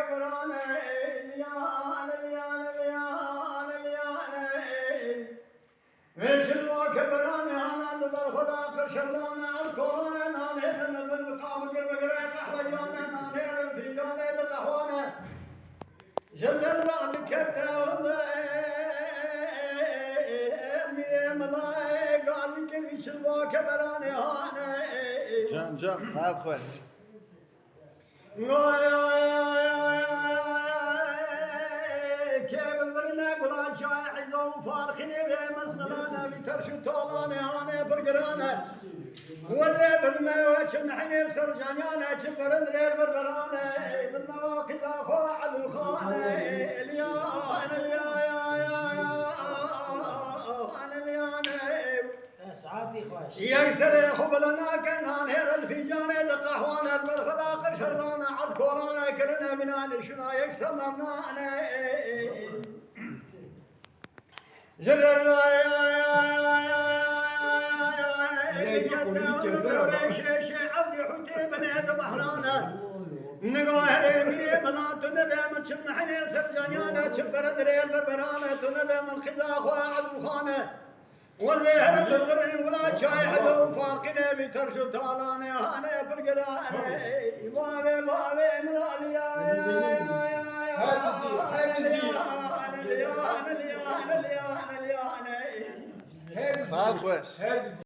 كبرانه ليان ليان ليان ليان ايش الواكبرانه انا بالخلاق شغلانه الكون انا هنا بالمقام بالمقرا قهوه انا هنا في جانب القهوانه جل الله كتاهم من ملاك قال كل شيء الواكبرانه انا جان صعد خوش كيف البرنا قلا شاعد وفارقني بمسملانا بترشو طولاني انا برقرانا واللي بالما وشمحني سرجانيانا شبرن ليل بربرانا بالمواقف اخو على الخانه اليان سعادتي خوش يكسر يا خو بلنا كنا نهر الفنجان القهوان بالخلاق شربانا على الكورانا كرنا من شنا يكسر لنا انا جل عبدي حتي بني بحرانا نقاهر مني بلان تندم تشمحني سرجانيانا تشبر دريل بربرانا تندم الخزاخ وعلى الخانه واللي هرب الغرن ولا شاي حدو فارقنا بترشد طالاني انا برقراني والي ملالي صعد خوش